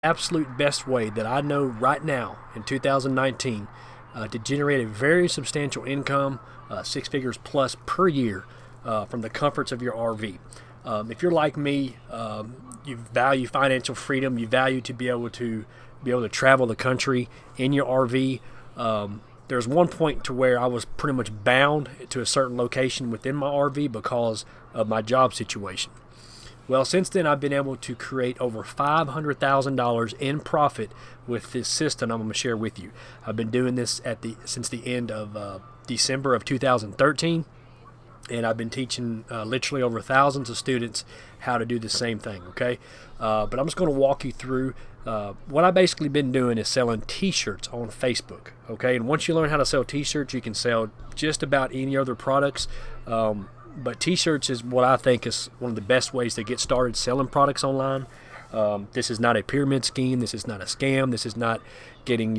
absolute best way that I know right now in 2019 to generate a very substantial income, 6 figures plus per year, from the comforts of your RV. If you're like me, you value financial freedom. You value to be able to travel the country in your RV. There's one point to where I was pretty much bound to a certain location within my RV because of my job situation. Well, since then, I've been able to create over $500,000 in profit with this system I'm going to share with you. I've been doing this since the end of December of 2013, and I've been teaching literally over thousands of students how to do the same thing. Okay, but I'm just going to walk you through. What I've basically been doing is selling T-shirts on Facebook. Okay, and once you learn how to sell T-shirts, you can sell just about any other products. But T-shirts is what I think is one of the best ways to get started selling products online. This is not a pyramid scheme. This is not a scam. This is not getting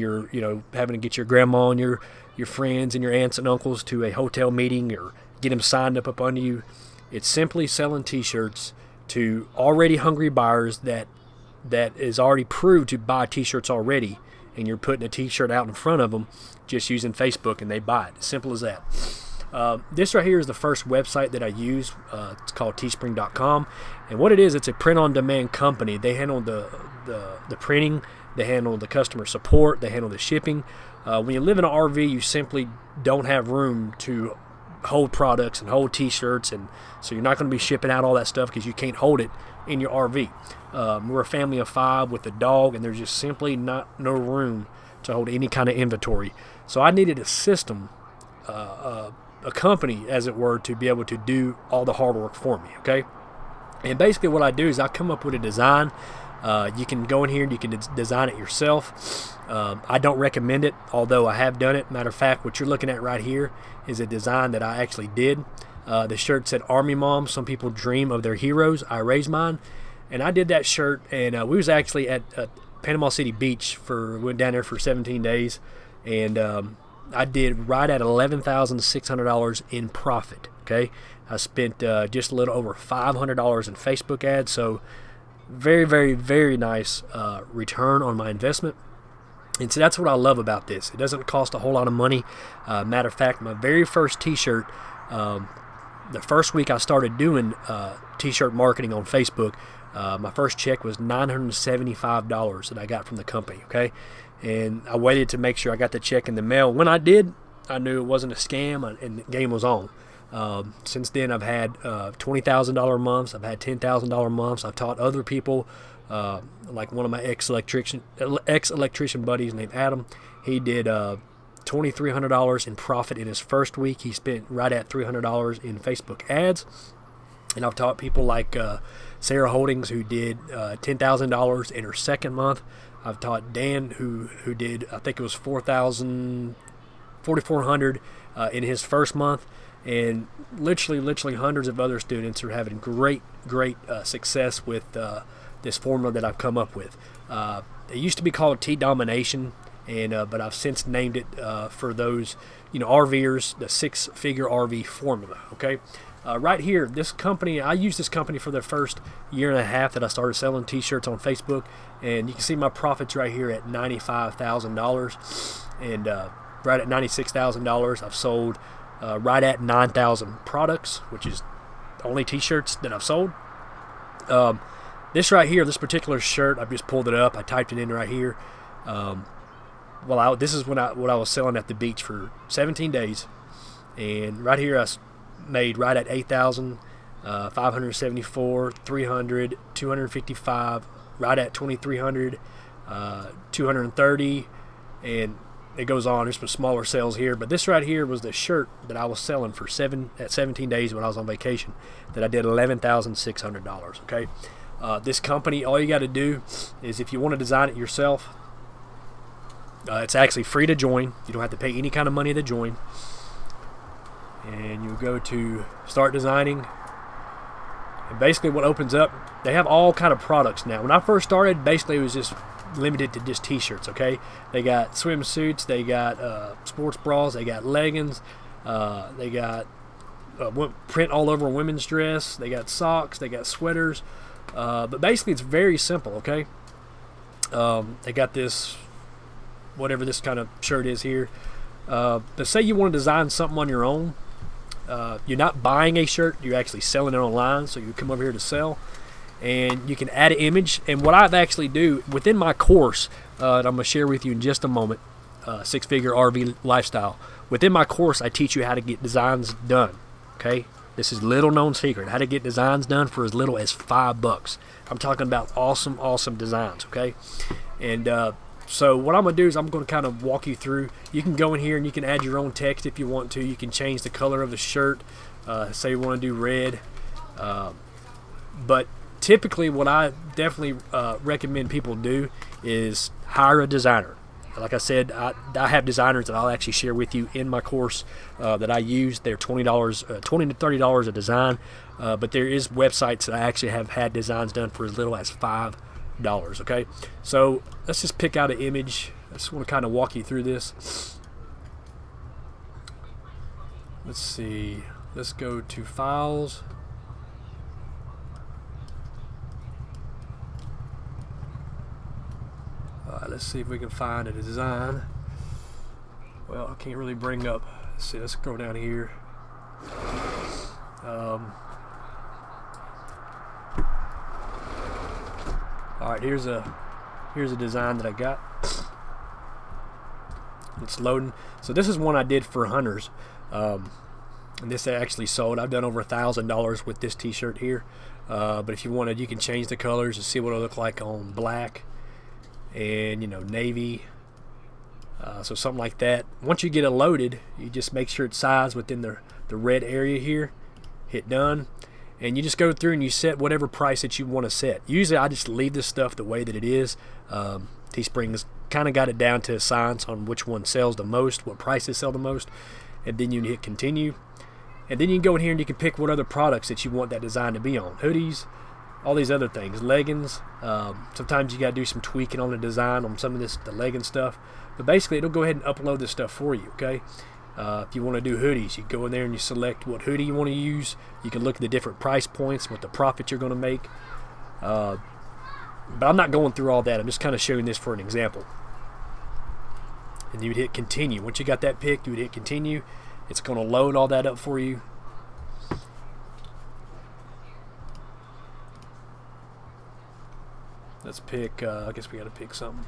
having to get your grandma and your friends and your aunts and uncles to a hotel meeting or get them signed up under you. It's simply selling T-shirts to already hungry buyers that is already proved to buy T-shirts already, and you're putting a T-shirt out in front of them just using Facebook, and they buy it. Simple as that. This right here is the first website that I use. It's called teespring.com, and what it is, it's a print-on-demand company. They handle the printing, they handle the customer support, they handle the shipping. When you live in an RV, you simply don't have room to hold products and hold T-shirts, and so you're not going to be shipping out all that stuff because you can't hold it in your RV. We're a family of 5 with a dog, and there's just simply no room to hold any kind of inventory. So I needed a system, a company, as it were, to be able to do all the hard work for me. Okay, and basically what I do is I come up with a design. You can go in here and you can design it yourself. I don't recommend it, although I have done it. Matter of fact, what you're looking at right here is a design that I actually did. The shirt said Army Mom. Some people dream of their heroes. I raised mine, and I did that shirt. And we was actually at Panama City Beach went down there for 17 days, and I did right at $11,600 in profit. Okay, I spent just a little over $500 in Facebook ads. So very, very, very nice return on my investment. And so that's what I love about this. It doesn't cost a whole lot of money. Matter of fact, my very first T-shirt, the first week I started doing T-shirt marketing on Facebook, my first check was $975 that I got from the company. Okay, and I waited to make sure I got the check in the mail. When I did, I knew it wasn't a scam, and the game was on. Since then, I've had $20,000 months. I've had $10,000 months. I've taught other people, like one of my ex-electrician buddies named Adam. He did $2,300 in profit in his first week. He spent right at $300 in Facebook ads. And I've taught people like Sarah Holdings, who did $10,000 in her second month. I've taught Dan, who did, I think it was $4,400 in his first month. And literally hundreds of other students are having great success with this formula that I've come up with. It used to be called T-Domination, but I've since named it for those, RVers, the 6-figure RV formula. Okay, right here, this company, I used this company for the first year and a half that I started selling T-shirts on Facebook, and you can see my profits right here at $95,000, and right at $96,000, I've sold right at 9,000 products, which is only T-shirts that I've sold. This right here, this particular shirt, I've just pulled it up. I typed it in right here. This is what I was selling at the beach for 17 days, and right here I made right at 8,000, 574, 300, 255, right at 2,300, 230, and it goes on. There's some smaller sales here, but this right here was the shirt that I was selling for 17 days when I was on vacation, that I did $11,600. Okay, this company, all you got to do is, if you want to design it yourself, it's actually free to join. You don't have to pay any kind of money to join, and you go to start designing, and basically what opens up, they have all kind of products now. When I first started, basically it was just limited to just T-shirts. Okay, they got swimsuits, they got sports bras, they got leggings, they got print all over women's dress, they got socks, they got sweaters, but basically it's very simple. Okay, They got this, whatever this kind of shirt is here. But say you want to design something on your own. You're not buying a shirt, you're actually selling it online. So you come over here to sell, and you can add an image. And what I've actually do within my course, that I'm going to share with you in just a moment, Six-Figure RV Lifestyle. Within my course, I teach you how to get designs done. Okay, this is little known secret, how to get designs done for as little as $5. I'm talking about awesome designs. Okay, and so what I'm going to do is I'm going to kind of walk you through. You can go in here and you can add your own text if you want to. You can change the color of the shirt. Say you want to do red. But typically what I definitely recommend people do is hire a designer. Like I said, I have designers that I'll actually share with you in my course that I use. They're $20 to $30 a design. But there is websites that I actually have had designs done for as little as $5. Okay, so let's just pick out an image. I just want to kind of walk you through this. Let's see. Let's go to files. Let's see if we can find a design. Well, I can't really bring up. Let's see. Let's go down here. All right, here's a design that I got. It's loading. So this is one I did for hunters, and this actually sold. I've done over $1,000 with this T-shirt here. But if you wanted, you can change the colors and see what it'll look like on black and navy. So something like that. Once you get it loaded, you just make sure it's sized within the red area here. Hit done. And you just go through and you set whatever price that you want to set. Usually I just leave this stuff the way that it is. Teespring's kind of got it down to a science on which one sells the most, what prices sell the most. And then you hit continue. And then you can go in here and you can pick what other products that you want that design to be on. Hoodies, all these other things, leggings. Sometimes you got to do some tweaking on the design on some of the legging stuff. But basically it'll go ahead and upload this stuff for you, okay? If you want to do hoodies, you go in there and you select what hoodie you want to use. You can look at the different price points, what the profit you're going to make. But I'm not going through all that. I'm just kind of showing this for an example. And you would hit continue. Once you got that picked, you would hit continue. It's going to load all that up for you. Let's pick, I guess we got to pick something.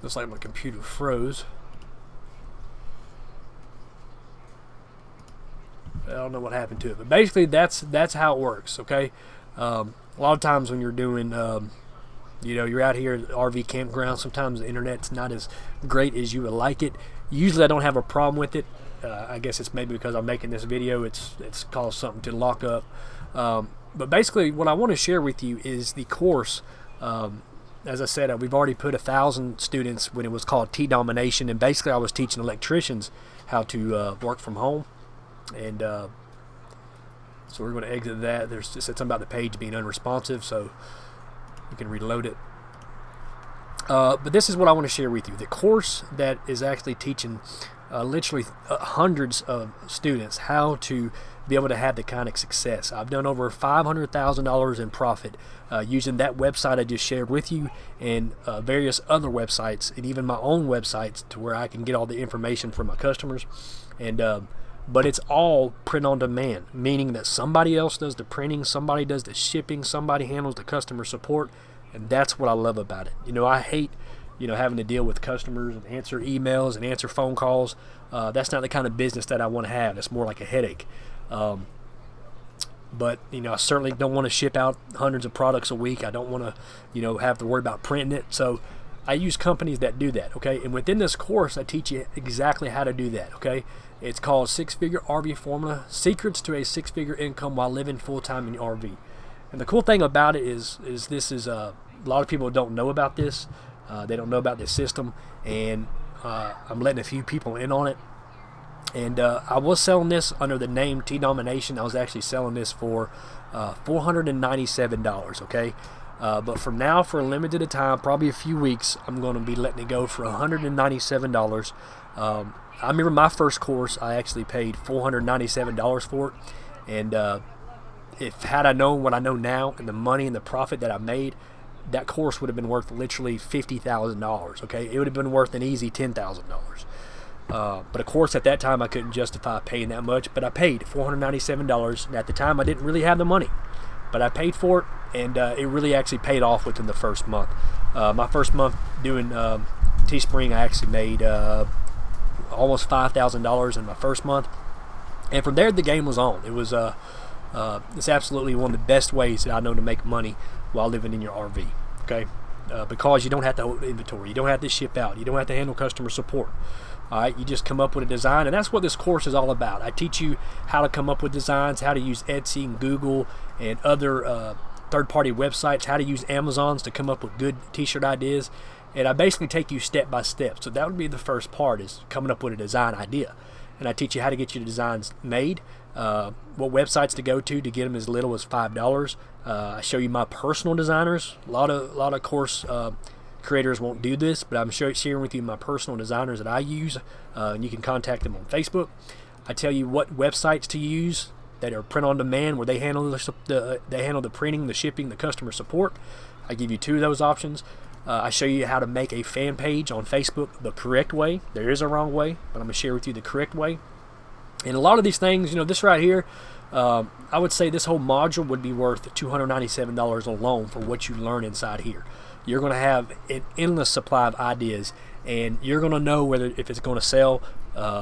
Looks like my computer froze. I don't know what happened to it, but basically that's how it works. Okay, a lot of times when you're doing, you're out here at the RV campground. Sometimes the internet's not as great as you would like it. Usually I don't have a problem with it. I guess it's maybe because I'm making this video. It's caused something to lock up. But basically, what I want to share with you is the course. As I said, we've already put 1,000 students when it was called T-Domination, and basically I was teaching electricians how to work from home. And so we're going to exit that. There's just something about the page being unresponsive, so you can reload it. But this is what I want to share with you. The course that is actually teaching literally hundreds of students how to be able to have the kind of success. I've done over $500,000 in profit using that website I just shared with you, and various other websites, and even my own websites, to where I can get all the information from my customers. And but it's all print on demand, meaning that somebody else does the printing, somebody does the shipping, somebody handles the customer support, and that's what I love about it. I hate having to deal with customers and answer emails and answer phone calls. That's not the kind of business that I want to have. It's more like a headache. But I certainly don't want to ship out hundreds of products a week. I don't want to have to worry about printing it. So I use companies that do that. Okay, and within this course I teach you exactly how to do that. Okay, it's called Six-Figure RV Formula: Secrets to a Six-Figure Income While Living Full-Time in the RV. And the cool thing about it is this is a lot of people don't know about this. They don't know about this system, and I'm letting a few people in on it. And I was selling this under the name T-Domination. I was actually selling this for $497, okay? But from now, for a limited time, probably a few weeks, I'm going to be letting it go for $197. I remember my first course, I actually paid $497 for it. And if had I known what I know now and the money and the profit that I made, that course would have been worth literally $50,000. Okay, it would have been worth an easy $10,000. But of course, at that time, I couldn't justify paying that much. But I paid $497, and at the time, I didn't really have the money. But I paid for it, and it really actually paid off within the first month. My first month doing Teespring, I actually made almost $5,000 in my first month. And from there, the game was on. It was it's absolutely one of the best ways that I know to make money while living in your RV. Okay, because you don't have to hold inventory, you don't have to ship out, you don't have to handle customer support. All right, you just come up with a design, and that's what this course is all about. I teach you how to come up with designs, how to use Etsy and Google and other third-party websites, how to use Amazons to come up with good t-shirt ideas, and I basically take you step by step. So that would be the first part, is coming up with a design idea, and I teach you how to get your designs made, what websites to go to get them as little as $5. I show you my personal designers. A lot of course creators won't do this, but I'm sharing with you my personal designers that I use, and you can contact them on Facebook. I tell you what websites to use that are print on demand, where they handle the printing, the shipping, the customer support. I give you 2 of those options. I show you how to make a fan page on Facebook the correct way. There is a wrong way, but I'm going to share with you the correct way. And a lot of these things, this right here, I would say this whole module would be worth $297 alone for what you learn inside here. You're going to have an endless supply of ideas, and you're going to know if it's going to sell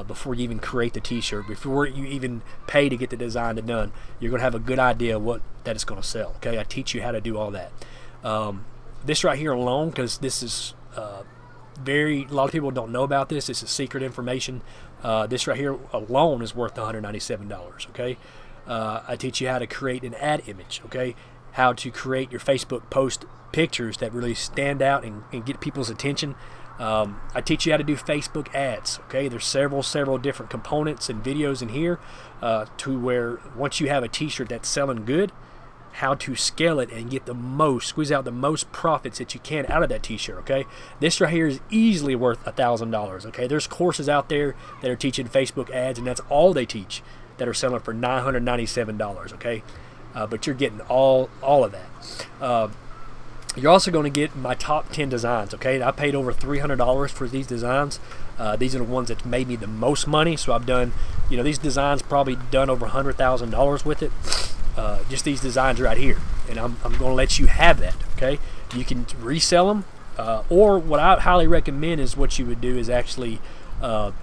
before you even create the t-shirt, before you even pay to get the design done. You're going to have a good idea that it's going to sell. Okay, I teach you how to do all that. This right here alone, because this is a lot of people don't know about this. This is secret information. This right here alone is worth $197. Okay, I teach you how to create an ad image. Okay, how to create your Facebook post pictures that really stand out and get people's attention. I teach you how to do Facebook ads. Okay, there's several different components and videos in here to where once you have a t-shirt that's selling good, how to scale it and squeeze out the most profits that you can out of that t-shirt. Okay, this right here is easily worth $1,000. Okay, there's courses out there that are teaching Facebook ads, and that's all they teach, that are selling for $997. Okay, but you're getting all of that. You're also going to get my top 10 designs. Okay, I paid over $300 for these designs. These are the ones that made me the most money. So I've done, these designs, probably done over $100,000 with it. Just these designs right here, and I'm going to let you have that. Okay, you can resell them, or what I highly recommend is what you would do is actually that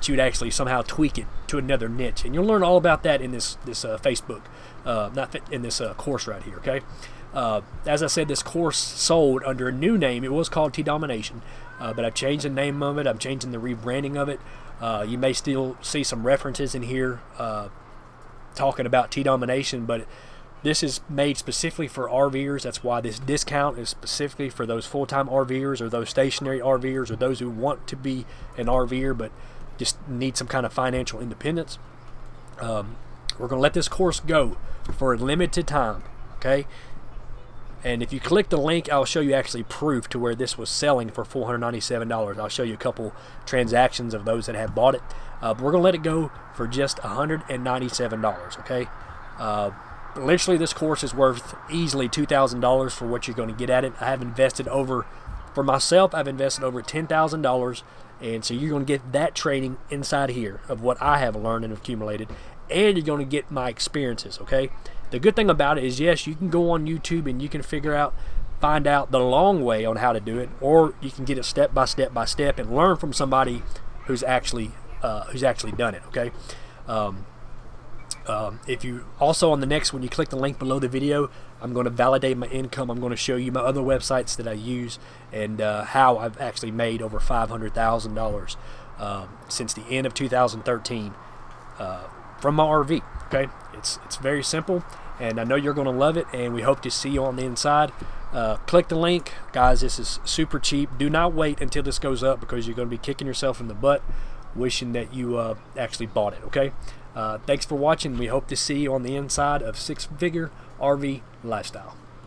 you would actually somehow tweak it to another niche, and you'll learn all about that in this Facebook, not in this course right here. Okay, as I said, this course sold under a new name. It was called T-Domination, but I've changed the name of it. I'm changing the rebranding of it. You may still see some references in here talking about T-Domination, but this is made specifically for RVers. That's why this discount is specifically for those full-time RVers, or those stationary RVers, or those who want to be an RVer but just need some kind of financial independence. We're going to let this course go for a limited time. Okay, and if you click the link, I'll show you actually proof to where this was selling for $497. I'll show you a couple transactions of those that have bought it. But we're going to let it go for just $197. Okay, literally this course is worth easily $2,000 for what you're going to get at it. I have invested for myself, I've invested over $10,000, and so you're going to get that training inside here of what I have learned and accumulated, and you're going to get my experiences. Okay, the good thing about it is, yes, you can go on YouTube and you can find out the long way on how to do it, or you can get it step by step and learn from somebody who's actually done it. Okay, if you also, on the next, when you click the link below the video, I'm going to validate my income. I'm going to show you my other websites that I use, and how I've actually made over $500,000 since the end of 2013 from my RV. Okay, it's very simple, and I know you're going to love it, and we hope to see you on the inside. Click the link, guys. This is super cheap. Do not wait until this goes up, because you're going to be kicking yourself in the butt wishing that you actually bought it. Okay, thanks for watching. We hope to see you on the inside of Six Figure RV Lifestyle.